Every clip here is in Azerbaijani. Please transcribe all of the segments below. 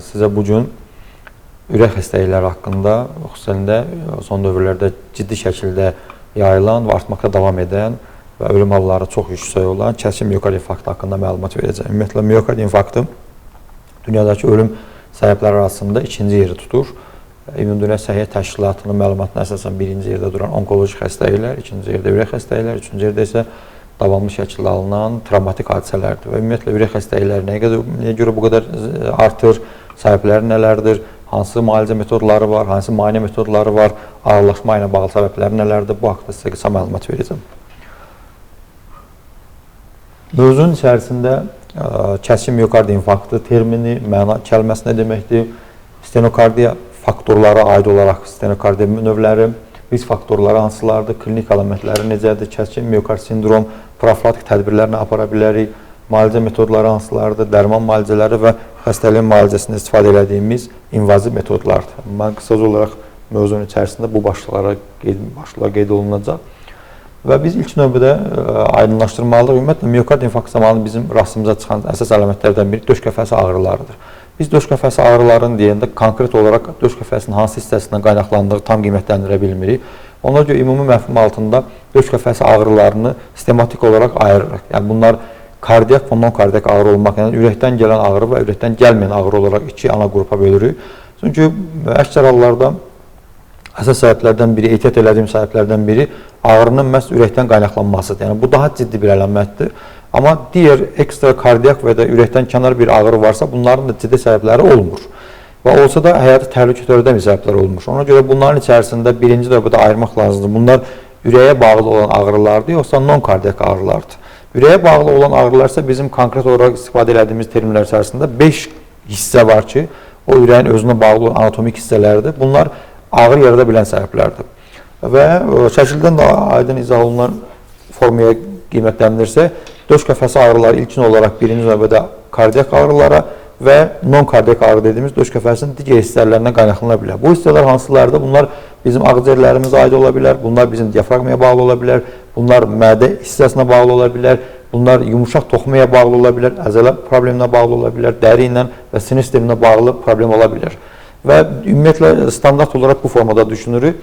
sizə bu gün ürək xəstəlikləri haqqında, xüsusən də son dövrlərdə ciddi şəkildə yayılan və artmaqda davam edən və ölüm halları çox yüksək olan kəskin miokard infarktı haqqında məlumat verəcəm. Ümumiyyətlə, miokard infarktı dünyadakı ölüm səbəbləri arasında ikinci yeri tutur. Ümumdünya Səhiyyə Təşkilatının məlumatına əsasən birinci yerdə duran onkoloji xəstəliklər, ikinci yerdə ürək xəstəliklər, üçüncü yerdə isə davamlı şəkildə alınan travmatik hadisələrdir. Və ümumiyyətlə, ürək xəstəlikləri nəyə görə bu qədər artır, səbəbləri nələrdir, hansı müalicə metodları var, hansı müayinə metodları var, ağırlaşma ilə bağlı səbəbləri nələrdir, bu haqda sizə qısa məlumat verəcəm. Mövzunun içərisində kəskin miokard infarktı termini, kəlməsi nə deməkdir, stenokardiya faktorlara aid olaraq stenokardiya növləri, risk faktorları hansılardır, klinik əlamətləri necədir, kəskin miokard sindrom, profilaktik tədbirlərini apara bilərik, müalicə metodları hansılardır, dərman müalicələri və xəstəliyin müalicəsində istifadə edədiyimiz invaziv metodlardır. Mən qısaca olaraq mövzunun içərisində bu başlıqlar qeyd olunacaq. Və biz ilk növbədə aydınlaşdırmalıyıq. Ümumiyyətlə, miokard infarktı zamanı bizim rastımıza çıxan əsas əlamətlərdən biri döş qəfəsi ağrılarıdır. Biz döş qəfəsi ağrılarını deyəndə konkret olaraq döş qəfəsinin hansı hissəsindən qaynaqlandığı tam qiymətləndirə bilmirik. Ona görə ümumi məfhum altında döş qəfəsi ağrılarını sistematik olaraq ayırırıq. Yəni bunlar kardiyak və non-kardiyak ağrı olmaq, yəni ürəkdən gələn ağrı və ürəkdən gəlməyən ağrı olaraq iki ana qrupa bölürük. Çünki əksər hallarda əsas səbəblərdən biri, ehtiyat elədiyim səbəblərdən biri ağrının məhz ürəkdən qaynaqlanmasıdır. Yəni bu daha ciddi bir əlamətdir. Amma digər ekstra kardiyak və ya ürəkdən kənar bir ağrı varsa, bunların da ciddi səbəbləri olmur. Və olsa da həyatı təhlükə törədən bir səbəblər olmuş. Ona görə bunların içərisində birinci növbədə ayırmaq lazımdır. Bunlar ürəyə bağlı olan ağrılardır, yoxsa non-kardiyak ağrılardır. Ürəyə bağlı olan ağrılar isə bizim konkret olaraq istifadə edədiyimiz terminlər içərisində 5 hissə var ki, o ürəyin özünə bağlı olan anatomik hissələrdir. Bunlar ağrı yarada bilən səbəblərdir. Və şəkildən də aydın izah olunan formaya qiymətləndirirsə, döş qəfəsi ağrıları ilkin olaraq birinci növbədə kardiyak ağrılara və non-kardiyak ağrı dediyimiz döş qəfəsinin digər hissələrindən qaynaqlana bilər. Bu hissələr hansılardır? Bunlar bizim ağciyərlərimizə aid ola bilər, bunlar bizim diafraqmaya bağlı ola bilər, bunlar mədə hissəsinə bağlı ola bilər, bunlar yumuşaq toxumaya bağlı ola bilər, əzələ probleminə bağlı ola bilər, dəri ilə və sinir sisteminə bağlı problem ola bilər. Və ümumiyyətlə standart olaraq bu formada düşünürük.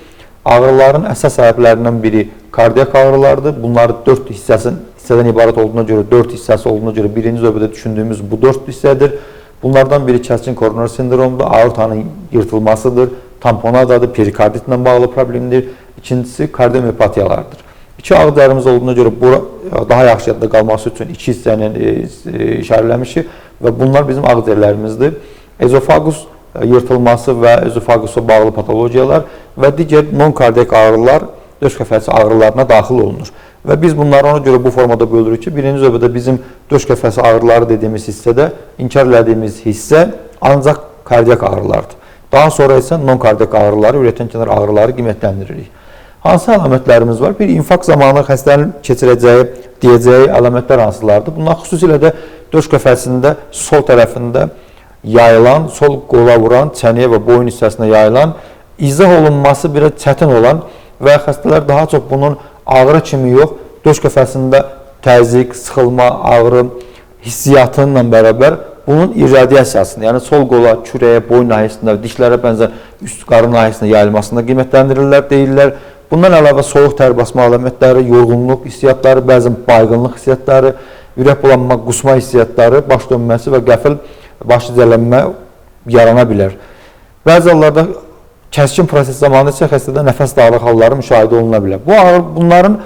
Ağrıların əsas səbəblərindən biri kardiyak ağrılardır. Bunlar 4 hissədən ibarət olduğuna görə, 4 hissəsi olduğuna görə birinci növbədə düşündüyümüz bu 4 hissədir. Bunlardan biri kəskin koronar sindromdur, aortanın yırtılmasıdır, tamponadadır, perikarditlə bağlı problemdir. İkincisi kardiomiopatiyalardır. İki ağciyərimiz olduğuna görə daha yaxşı yadda qalması üçün iki hissəni işarələmişik və bunlar bizim ağciyərlərimizdir. Ezofagus yırtılması və ezofagusa bağlı patologiyalar və digər non-kardiyak ağrılar döş qəfəsi ağrılarına daxil olunur. Və biz bunları ona görə bu formada bölürük ki, birinci növbədə bizim döş qəfəsi ağrıları dediyimiz hissədə inkar elədiyimiz hissə ancaq kardiyak ağrılardır. Daha sonra isə non-kardiyak ağrıları, ürəkdən kənar ağrıları qiymətləndiririk. Hansı əlamətlərimiz var? Bir infarkt zamanı xəstənin keçirəcəyi, deyəcəyi əlamətlər hansılardır? Bunlar xüsusilə də döş qəfəsində sol tərəfində yayılan, sol qola vuran, çəniyə və boyun hissəsinə yayılan, izah olunması biraz çətin olan və xəstələr daha çox bunun ağrı kimi yox, döş qəfəsində təzyiq, sıxılma, ağrı hissiyatınla bərabər bunun irradiasiyasını, yəni sol qola, kürəyə, boyun nahiyəsində, dişlərə bənzər üst qarın nahiyəsində yayılmasında qiymətləndirirlər, deyirlər. Bundan əlavə soyuq tər basma əlamətləri, yorğunluq hissiyatları, bəzən baygınlıq hissiyatları, ürək bulanma, qusma hissiyatları, baş dönməsi və qəfil baş gicəllənmə yarana bilər. Bəzi hallarda kəskin proses zamanı isə xəstədə nəfəs darlıq halları müşahidə oluna bilər. Bunların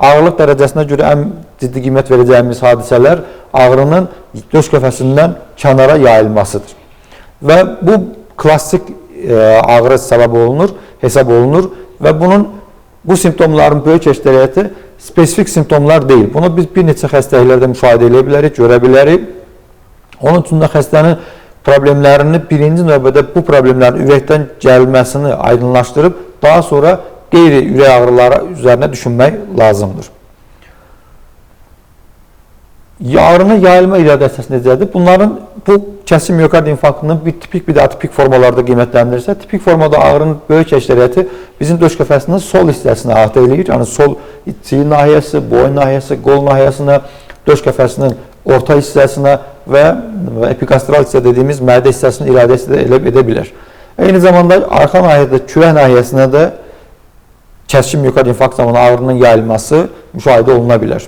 ağırlıq dərəcəsinə görə ən ciddi qiymət verəcəyimiz hadisələr ağrının döş qəfəsindən kənara yayılmasıdır. Və bu klassik ağrı hesab olunur və bu simptomların böyük əksəriyyəti spesifik simptomlar deyil. Bunu biz bir neçə xəstəliklərdə müşahidə edə bilərik, görə bilərik. Onun üçün də xəstənin problemlərini birinci növbədə bu problemlərin ürəkdən gəlməsini aydınlaşdırıb, daha sonra qeyri-ürək ağrıları üzərinə düşünmək lazımdır. Ağrının yayılma irradiyasiyası necədir? Bu kəskin miokard infarktının tipik bir də atipik formalarda qiymətləndirirsə, tipik formada ağrının böyük əksəriyyəti bizim döş qəfəsinin sol hissəsinə əhatə eləyir. Yəni sol çiyin nahiyəsi, boyun nahiyəsi, qol nahiyəsinə, döş qəfəsinin orta hissəsinə və epigastral hissə dediyimiz mədə hissəsinin iradəsi də edə bilər. Eyni zamanda arxa nahiyədə, kürək nahiyəsinə də kəskin miokard infarkt zamanı ağrının yayılması müşahidə oluna bilər.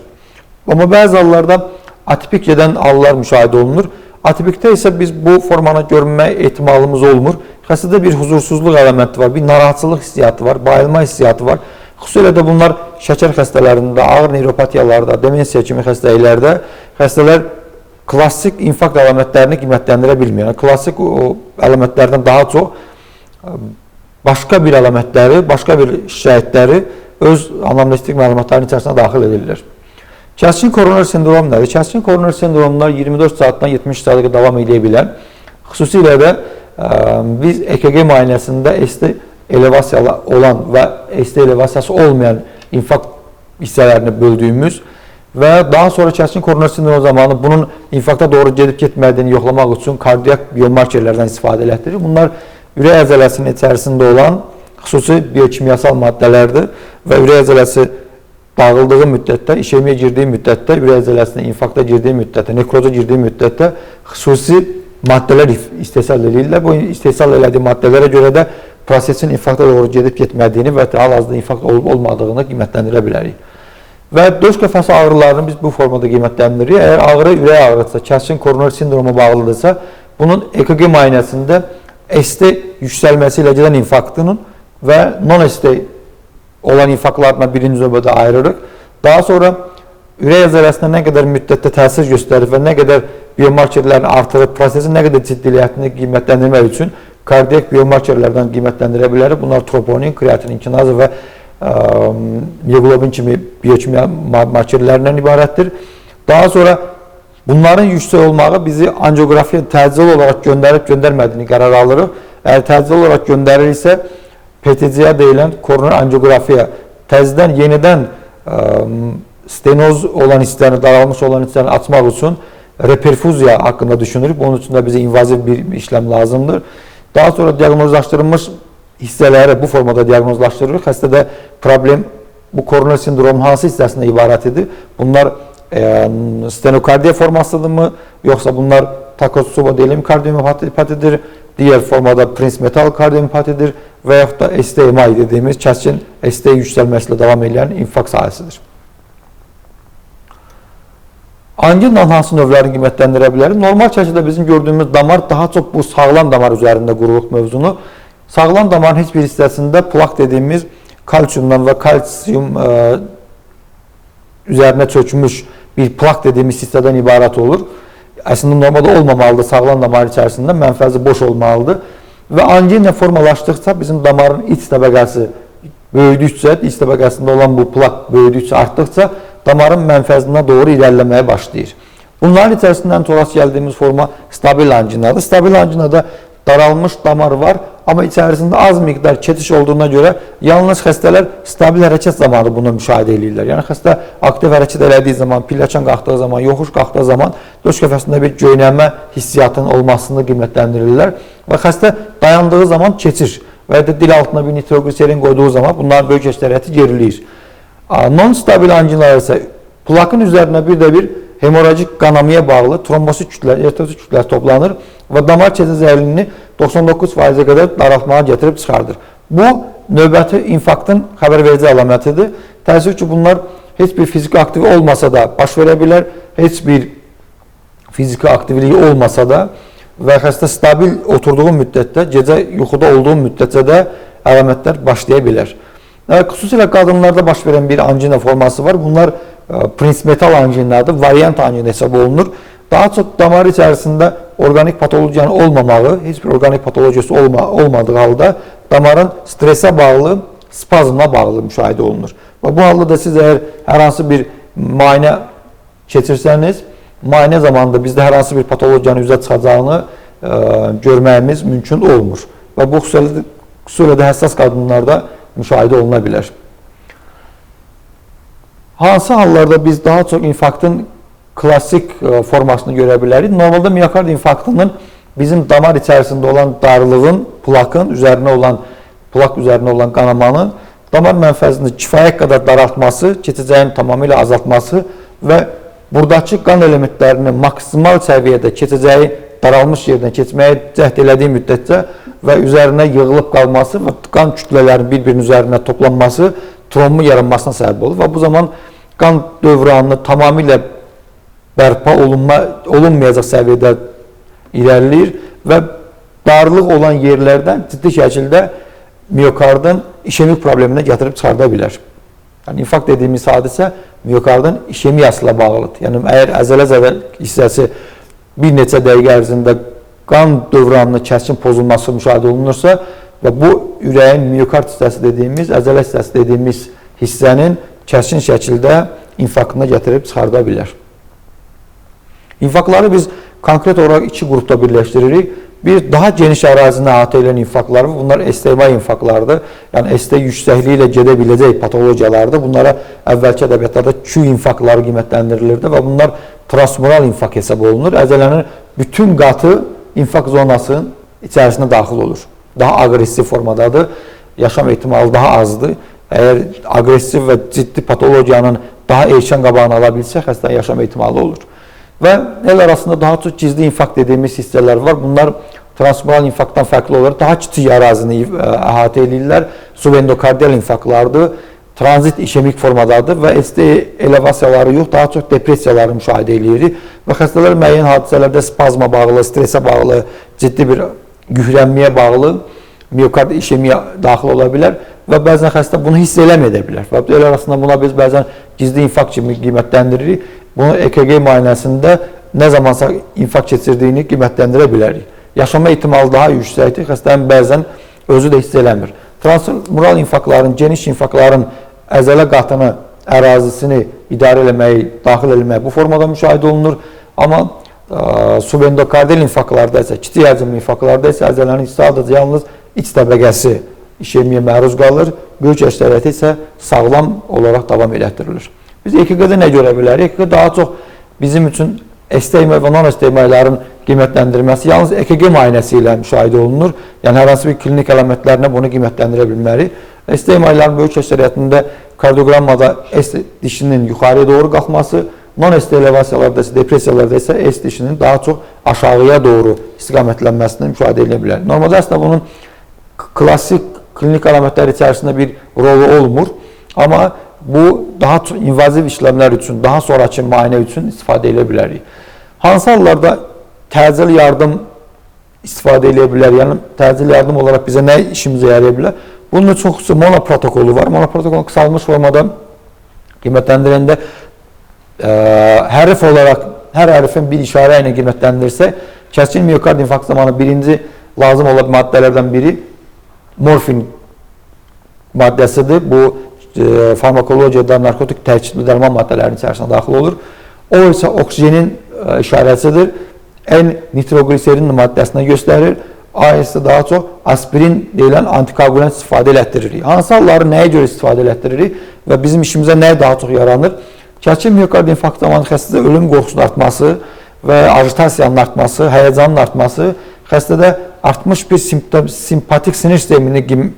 Amma bəzi hallarda atipik gedən hallar müşahidə olunur. Atipikdə isə biz bu formanı görmək ehtimalımız olmur. Xəstədə bir huzursuzluq əlaməti var, bir narahatçılıq hissiyatı var, bayılma hissiyatı var. Xüsusilə də bunlar şəkər xəstələrində, ağır neuropatiyalarda, demensiya kimi xəstəliklərdə xəstələr klassik infarkt əlamətlərini qiymətləndirə bilmir. Yəni, klassik əlamətlərdən daha çox başqa bir əlamətləri, başqa bir şikayətləri öz anamnestik məlumatların içərisinə daxil edirlər. Kəskin koroner sindrom nədir? Kəskin koroner sindromlar 24 saatdan 70 saata davam edə bilər. Xüsusilə də biz EKG müayinəsində ST elevasiyalı olan və ST elevasiyası olmayan infarkt hissələrini böldüyümüz və daha sonra kəskin koroner sindrom zamanı bunun infarkta doğru gedib getmədiyini yoxlamaq üçün kardiyak biomarkerlərdən istifadə elətdirir. Bunlar ürək əzələsinin içərisində olan xüsusi biokimyasal maddələrdir və ürək əzələsi dağıldığı müddətdə, işemiyə girdiyi müddətdə, ürək əzələsinə infarkta girdiyi müddətdə, nekroza girdiyi müddətdə xüsusi maddələr istehsal edirlər. Bu istehsal elədiyi maddələrə görə də prosesin infarkta doğru gedib getmədiyini və hal-hazırda infarkt olub-olmadığını qiymətləndirə bilərik. Və döş qəfəsi ağrılarını biz bu formada qiymətləndiririk. Əgər ağrı ürək ağrıdırsa, kəskin koroner sindroma bağlıdırsa, bunun EKG müayinəsində ST yüksəlməsi ilə gedən infarktının və non-ST olan infarktlarına birinci növbədə ayırırıq. Daha sonra ürək əzələsinə nə qədər müddətdə təsir göstərir və nə qədər biomarkerlərini artırıb, prosesin nə qədər ciddiyyətini qiymətləndirmək üçün kardiyak biomarkerlərdən qiymətləndirə bilərik. Bunlar troponin, kreatinin kinazı və hemoglobin kimi biokimya markerlərindən ibarətdir. Daha sonra bunların yüksək olmağı bizi angiografiya təcil olaraq göndərib-göndərmədiyini qərar alırıq. Əgər təcil olaraq göndərilirsə, PTCA deyilən koroner angiografiya təzədən yenidən stenoz olan hisslərini, daralmış olan hisslərini açmaq üçün reperfuziya haqqında düşünürük. Bunun üçün də bizə invaziv bir işləm lazımdır. Daha sonra diaqnozlaşdırılmış hissələri bu formada diaqnozlaşdırırıq. Xəstədə problem bu koroner sindromun hansı hissəsində ibarət edir? Bunlar stenokardiya formasıdırmı? Yoxsa bunlar takotsubo deyilən kardiomiyopatidir? Digər formada prinsmetal kardiomiyopatidir və yaxud da STMI dediyimiz kəskin ST yüksəlməsilə davam edən infarkt sahəsidir. Anginaların hansı növlərini qiymətləndirə bilərik? Normal şəkildə bizim gördüyümüz damar daha çox bu sağlam damar üzərində quruluq mövzunu. Sağlam damarın heç bir hissəsində plak dediyimiz kalsiumdan və kalsium üzərinə çökmüş bir plak dediyimiz hissədən ibarət olur. Əslində normalda olmamalıdır, sağlam damar içərisində mənfəzi boş olmalıdır. Və angina formalaşdıqca bizim damarın iç təbəqəsi böyüdükcə, iç təbəqəsində olan bu plak böyüdükcə, artdıqca damarın mənfəzinə doğru irəliləməyə başlayır. Bunların içərisindən rast gəldiyimiz forma stabil anginadır. Stabil anginada daralmış damar var, amma içərisində az miqdar keçiş olduğuna görə yalnız xəstələr stabil hərəkət zamanı bunu müşahidə edirlər. Yəni xəstə aktiv hərəkət elədiyi zaman, pilləkan qalxdığı zaman, yoxuş qalxdığı zaman döş qəfəsində bir göynəmə hissiyatının olmasını qiymətləndirirlər və xəstə dayandığı zaman keçir və ya da dil altına bir nitrogliserin qoyduğu zaman bunların böyük əksəriyyəti gerilir. Non-stabil anginalar isə plakın üzərinə bir də bir hemorajik qanamaya bağlı trombosit kütlələr, eritrosit kütlələr toplanır və damar keçid zərilini 99%-ə qədər daraltmağa gətirib çıxardır. Bu, növbəti infarktın xəbərverici əlamətidir. Təəssüf ki, bunlar heç bir fiziki aktivi olmasa da baş verə bilər, heç bir fiziki aktivliyi olmasa da və xəstə stabil oturduğu müddətdə, gecə yuxuda olduğu müddətcə də əlamətlər başlaya bilər. Xüsusilə qadınlarda baş verən bir angina forması var. Bunlar prinsmetal anginadır, variant angina hesab olunur. Daha çox damar içərisində orqanik patologiyanın olmamağı, heç bir orqanik patologiyası olmadığı halda damarın stresə bağlı, spazmına bağlı müşahidə olunur. Və bu halda da siz əgər hər hansı bir müayinə keçirsəniz, müayinə zamanında bizdə hər hansı bir patologiyanın üzə çıxacağını görməyimiz mümkün olmur. Və bu xüsusilə də həssas qadınlarda müşahidə oluna bilər. Hansı hallarda biz daha çox infarktın klassik formasını görə bilərik? Normalda miokard infarktının bizim damar içərisində olan darlığın, plak üzərinə olan qanamanın damar mənfəzini kifayət qədər daraltması, keçəcəyin tamamilə azaltması və buradakı qan elementlərinin maksimal səviyyədə keçəcəyi daralmış yerdən keçməyə cəhd elədiyi müddətcə və üzərinə yığılıb qalması və qan kütlələrinin bir-birinin üzərinə toplanması trombun yaranmasına səbəb olur və bu zaman qan dövranını tamamilə bərpa olunmayacaq səviyyədə irəliləyir və darlıq olan yerlərdən ciddi şəkildə miokardın işemik probleminə gətirib çıxarda bilər. Yəni, infarkt dediyimiz hadisə miokardın işemiyasıyla bağlıdır. Yəni, əgər əzələ-zədəl hissəsi bir neçə dəqiqə ərzində qan dövranının kəskin pozulması müşahidə olunursa və bu ürəyin miokard hissəsi dediyimiz, əzələ hissəsi dediyimiz hissənin kəskin şəkildə infarktına gətirib çıxarda bilər. İnfarktları biz konkret olaraq iki qrupda birləşdiririk. Bir, daha geniş ərazini əhatə edən infarktlar, bunlar STMA infarktlardır. Yəni, ST yüksəkliyi ilə gedə biləcək patologiyalardır. Bunlara əvvəlki ədəbiyyatlarda Q infarktları qiymətləndirilirdi və bunlar transmural infarkt hesab olunur. Əzələnin bütün qatı infarkt zonasının içərisində daxil olur. Daha aqressiv formadadır, yaşam ehtimalı daha azdır. Əgər aqressiv və ciddi patologiyanın daha erkən qabağını ala bilsə, xəstənin yaşam ehtimalı olur. Və el arasında daha çox gizli infarkt dediyimiz hissələr var. Bunlar transmural infarktdan fərqli olaraq daha kiçik ərazini əhatə edirlər. Subendokardial infarktlardır, tranzit işemik formadadır və ST elevasiyaları yox, daha çox depressiyaları müşahidə edirik. Və xəstələr müəyyən hadisələrdə spazma bağlı, stresə bağlı, ciddi bir yüklənməyə bağlı miokard işemiya daxil ola bilər və bəzən xəstə bunu hiss eləməyə bilər. Və el arasında buna biz bəzən gizli infarkt kimi qiymətləndiririk. Bunu EKG müayinəsində nə zamansa infarkt keçirdiyini qiymətləndirə bilərik. Yaşama ehtimalı daha yüksəkdir, xəstənin bəzən özü də hiss eləmir. Transmural infarktların, geniş infarktların əzələ qatını, ərazisini idarə eləməyi, daxil eləməyi bu formada müşahidə olunur. Amma subendokardial infarktlarda isə, kiçik həcmli infarktlarda isə əzələnin sadəcə yalnız iç təbəqəsi işemiyə məruz qalır, böyük əksəriyyəti isə sağlam olaraq davam elətdirilir. Biz EKG-də nə görə bilərik? EKG daha çox bizim üçün STMA və non-STMA-ların qiymətləndirilməsi yalnız EKG müayinəsi ilə müşahidə olunur. Yəni, hər hansı bir klinik əlamətlərinə bunu qiymətləndirə bilmərik. STMA-ların böyük əksəriyyətində kardioqrammada S dişinin yuxarıya doğru qalxması, non-ST elevasiyalarda isə, depressiyalarda isə S dişinin daha çox aşağıya doğru istiqamətlənməsini müşahidə edə bilər. Normalda əslində bunun klassik klinik əlamətlər içərisində bir rolu olmur. Amma bu daha çox invaziv işləmlər üçün, daha sonraki müayinə üçün istifadə edə bilərik. Hansı hallarda təcil yardım istifadə edə bilər? Yəni, təcil yardım olaraq bizə nə işimizə yaraya bilər? Bunun üçün xüsusi monoprotokolu var. Monoprotokol qısalmış formada qiymətləndirəndə hərf olaraq, hər hərfin bir işarə ilə qiymətləndirsək, kəskin miokard infarkt zamanı birinci lazım olan maddələrdən biri morfin maddəsidir. Bu farmakologiyada narkotik tərkibli dərman maddələrinin içərisində daxil olur. O isə oksigenin işarəsidir. N nitrogliserin maddəsini göstərir. A isə daha çox aspirin deyilən antikoagulant istifadə elətdiririk. Hansı halları nəyə görə istifadə elətdiririk və bizim işimizə nəyə daha çox yaranır? Kəskin miokard infarkt zamanı xəstədə ölüm qorxusunun artması və agitasiyanın artması, həyəcanın artması xəstədə artmış bir simpatik sinir sisteminin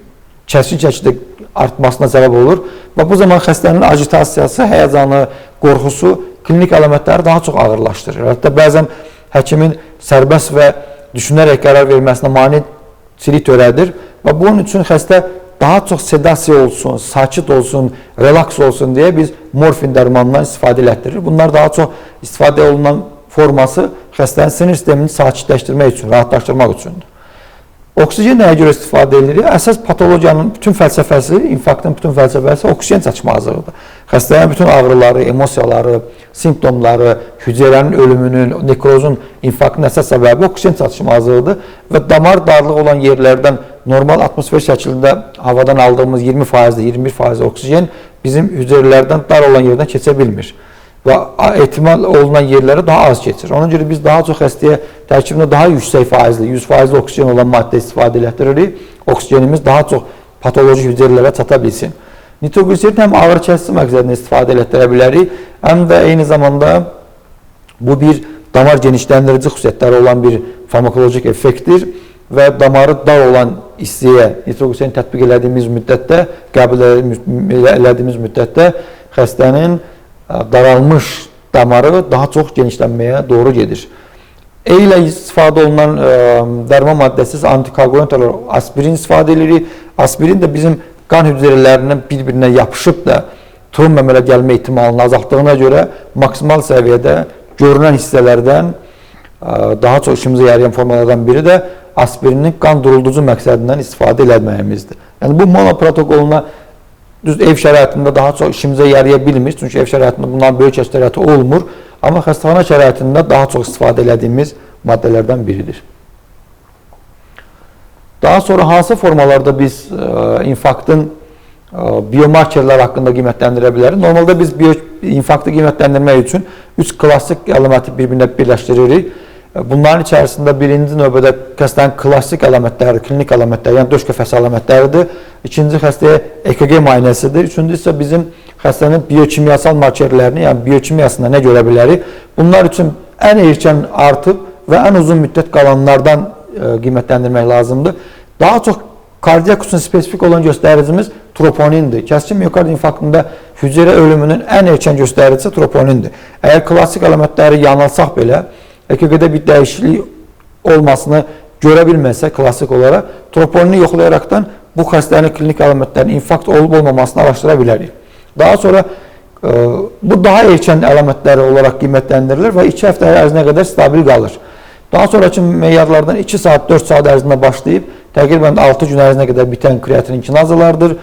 kəskin şəkildə artmasına səbəb olur və bu zaman xəstənin agitasiyası, həyəcanı, qorxusu, klinik əlamətləri daha çox ağırlaşdırır. Hətta bəzən həkimin sərbəst və düşünərək qərar verməsinə maneçilik törədir və bunun üçün xəstə daha çox sedasiya olsun, sakit olsun, relaks olsun deyə biz morfin dərmanından istifadə elətdirir. Bunlar daha çox istifadə olunan forması xəstənin sinir sistemini sakitləşdirmək üçün, rahatlaşdırmaq üçündür. Oksigen nəyə görə istifadə edilir? Əsas patologiyanın bütün fəlsəfəsi, infarktın bütün fəlsəfəsi oksigen çatışmazlığıdır. Xəstələrin bütün ağrıları, emosiyaları, simptomları, hüceyrənin ölümünün, nekrozun, infarktın əsas səbəbi oksigen çatışmazlığıdır və damar darlığı olan yerlərdən normal atmosfer şəklində havadan aldığımız 20%, 21% oksigen bizim hüceyrələrdən dar olan yerdən keçə bilmir və ehtimal olunan yerlərə daha az keçir. Ona görə biz daha çox xəstəyə tərkibində daha yüksək faizli, 100% oksigen olan maddə istifadə elətdiririk. Oksigenimiz daha çox patoloji hüceyrələrə çata bilsin. Nitrogliserin həm ağrı kəsici məqsədində istifadə elətdirə bilərik, həm də eyni zamanda bu bir damar genişləndirici xüsusiyyətləri olan bir farmakolojik effektdir və damarı dar olan hissəyə nitrogliserin tətbiq elədiyimiz müddətdə, qəbul elədiyimiz müddətdə xəstənin daralmış damarı daha çox genişlənməyə doğru gedir. E ilə istifadə olunan dərman maddəsi antikoagulant olaraq aspirin istifadə edirik. Aspirin də bizim qan hüceyrələrindən bir-birinə yapışıb da tromb əmələ gəlmə ehtimalını azaltdığına görə maksimal səviyyədə görünən hissələrdən daha çox işimizə yarayan formalardan biri də aspirinin qan durulducu məqsədindən istifadə etməyimizdir. Yəni bu monoprotokoluna düz ev şəraitində daha çox işimizə yaraya bilmir. Çünki ev şəraitində bunların böyük əksəriyyəti olmur. Amma xəstəxana şəraitində daha çox istifadə etdiyimiz maddələrdən biridir. Daha sonra hansı formalarda biz infarktın biomarkerlər haqqında qiymətləndirə bilərik? Normalda biz infarktı qiymətləndirmək üçün 3 klassik əlaməti bir-birinə birləşdiririk. Bunların içərisində birinci növbədə xəstənin klassik əlamətləri, klinik əlamətləri, yəni döş qəfəsi əlamətləridir. İkinci xəstəyə EKG müayinəsidir. Üçüncü isə bizim xəstənin biokimyasal markerlərini, yəni biokimyasında nə görə bilərik? Bunlar üçün ən erkən artıb və ən uzun müddət qalanlardan qiymətləndirmək lazımdır. Daha çox kardiyak üçün spesifik olan göstəricimiz troponindir. Kəskin miokard infarktında hüceyrə ölümünün ən erkən göstəricisi troponindir. Əgər klassik əlamətləri yanılsaq belə, EKG-də bir dəyişiklik olmasını görə bilməsək klassik olaraq, troponini yoxlayarakdan bu xəstənin klinik əlamətlərinin infarkt olub-olmamasını araşdıra bilərik. Daha sonra bu daha erkən əlamətləri olaraq qiymətləndirilir və 2 həftə ərzində qədər stabil qalır. Daha sonraki meyarlardan 2 saat, 4 saat ərzində başlayıb, təqribən 6 gün ərzində qədər bitən kreatinin kinazalardır.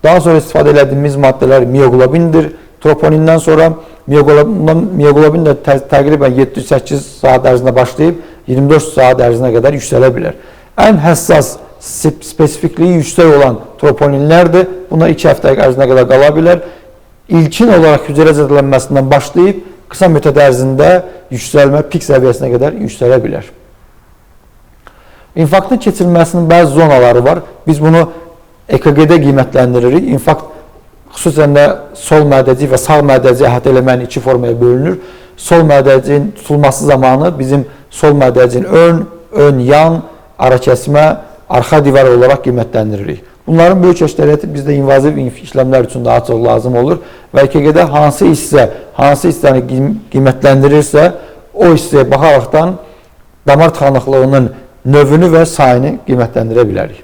Daha sonra istifadə edildiyimiz maddələr mioglobindir. Troponindən sonra mioglobin də təqribən 7-8 saat ərzində başlayıb 24 saat ərzində qədər yüksələ bilər. Ən həssas spesifikliyi yüksək olan troponinlərdir. Bunlar 2 həftə ərzində qədər qala bilər. İlkin olaraq hüceyrə zədələnməsindən başlayıb qısa müddət ərzində yüksəlmə pik səviyyəsinə qədər yüksələ bilər. İnfarktın keçirilməsinin bəzi zonaları var. Biz bunu EKG-də qiymətləndiririk. İnfarkt xüsusən də sol mədəcik və sağ mədəcik əhatə eləmənin 2 formaya bölünür. Sol mədəciyin tutulması zamanı bizim sol mədəciyin ön, yan, ara kəsmə, arxa divar olaraq qiymətləndiririk. Bunların böyük əksəriyyəti bizdə invaziv işləmlər üçün daha çox lazım olur və EKG-də hansı hissəni qiymətləndirirsə, o hissəyə baxaraqdan damar tıxanıqlığının növünü və sayını qiymətləndirə bilərik.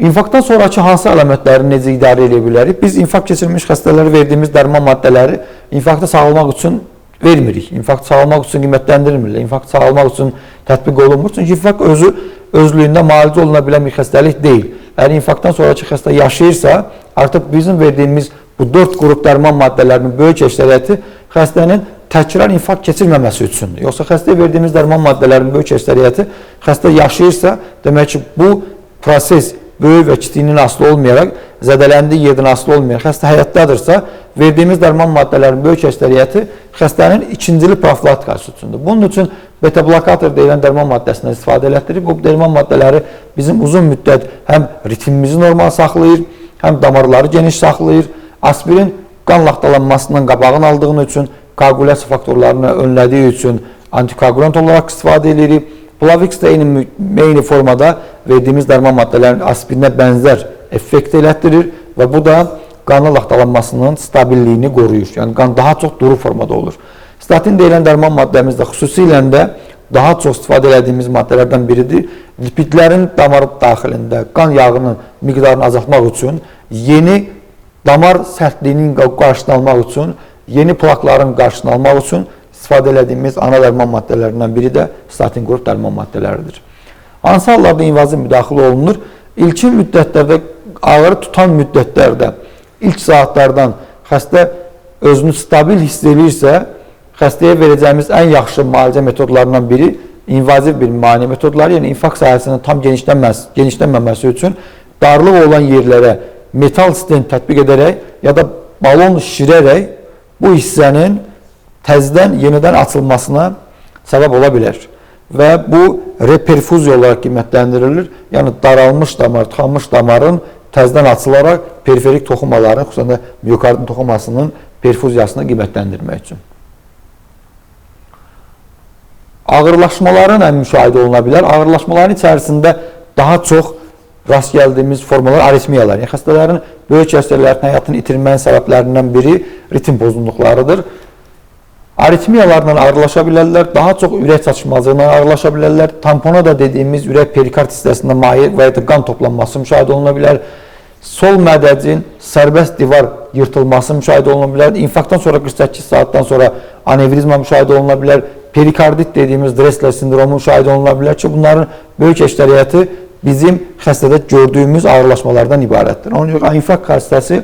İnfarktdan sonraki hansı əlamətləri necə idarə edə bilərik? Biz infarkt keçirmiş xəstələrə verdiyimiz dərman maddələri infarktı sağlamaq üçün vermirik. İnfarkt sağlamaq üçün qiymətləndirilmir. İnfarkt sağlamaq üçün tətbiq olunmur. Çünki infarkt özlüyündə müalicə oluna bilən bir xəstəlik deyil. Əgər infarktdan sonraki xəstə yaşayırsa, artıq bizim verdiyimiz bu 4 qrup dərman maddələrinin böyük əksəriyyəti xəstənin təkrar infarkt keçirməməsi üçündür. Yoxsa xəstəyə verdiyimiz dərman maddələrinin böyük əksəriyyəti xəstə yaşayırsa, demək ki, bu proses böyük və kiçiyinin asılı olmayaraq, zədələndiyi yerdən asılı olmayaraq, xəstə həyatdadırsa, verdiyimiz dərman maddələrin böyük əksəriyyəti xəstənin ikincili profilaktikası üçündür. Bunun üçün beta-blokator deyilən dərman maddəsindən istifadə elətdirir. Bu dərman maddələri bizim uzun müddət həm ritmimizi normal saxlayır, həm damarları geniş saxlayır. Aspirin qan laxtalanmasından qabağını aldığını üçün, koagulyasiya faktorlarını önlədiyi üçün antikoagulant olaraq istifadə edirik. Plavix də eyni formada verdiyimiz dərman maddələrin aspirinə bənzər effekt elətdirir və bu da qanın laxtalanmasının stabilliyini qoruyur. Yəni qan daha çox duru formada olur. Statin deyilən dərman maddəmiz də xüsusilə də daha çox istifadə edildiyimiz maddələrdən biridir. Lipidlərin damar daxilində qan yağının miqdarını azaltmaq üçün, yeni damar sərtliyinin qarşısını almaq üçün, yeni plakların qarşısını almaq üçün istifadə edildiyimiz ana dərman maddələrindən biri də statin qrup dərman maddələridir. Hansı hallarda invaziv müdaxilə olunur? İlkin müddətlərdə, ağrı tutan müddətlərdə, ilk saatlardan xəstə özünü stabil hiss edirsə, xəstəyə verəcəyimiz ən yaxşı müalicə metodlarından biri invaziv bir müayinə metodları, yəni infarkt sahəsinin tam genişlənməməsi üçün darlıq olan yerlərə metal stent tətbiq edərək ya da balon şişirərək bu hissənin təzədən yenidən açılmasına səbəb ola bilər. Və bu reperfuziya olaraq qiymətləndirilir. Yəni daralmış damar, tıxanmış damarın təzədən açılaraq periferik toxumaların, xüsusən də miokardın toxumasının perfuziyasını qiymətləndirmək üçün. Ağırlaşmaların müşahidə oluna bilər. Ağırlaşmaların içərisində daha çox rast gəldiyimiz formalar aritmiyalar. Yəni xəstələrin böyük xəstələrin həyatını itirmənin səbəblərindən biri ritm pozunluqlarıdır. Aritmiyalarla ağırlaşa bilərlər, daha çox ürək çatışmazlığına ağırlaşa bilərlər. Tampona da dediyimiz ürək perikard hissəsində maye və ya da qan toplanması müşahidə oluna bilər. Sol mədəcin sərbəst divar yırtılması müşahidə oluna bilər. İnfarktdan sonra 48 saatdan sonra anevrizma müşahidə oluna bilər. Perikardit dediyimiz Dressler sindromu müşahidə oluna bilər ki, bunların böyük əksəriyyəti bizim xəstədə gördüyümüz ağırlaşmalardan ibarətdir. Onun yox, infarkt xəstəsi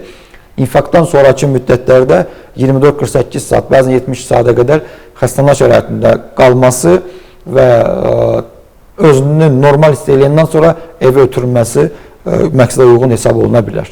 infarktdan sonraki müddətlərdə 24-48 saat, bəzən 70 saata qədər xəstəxana şəraitində qalması və özünü normal hiss eləyəndən sonra evə ötürülməsi məqsədə uyğun hesab oluna bilər.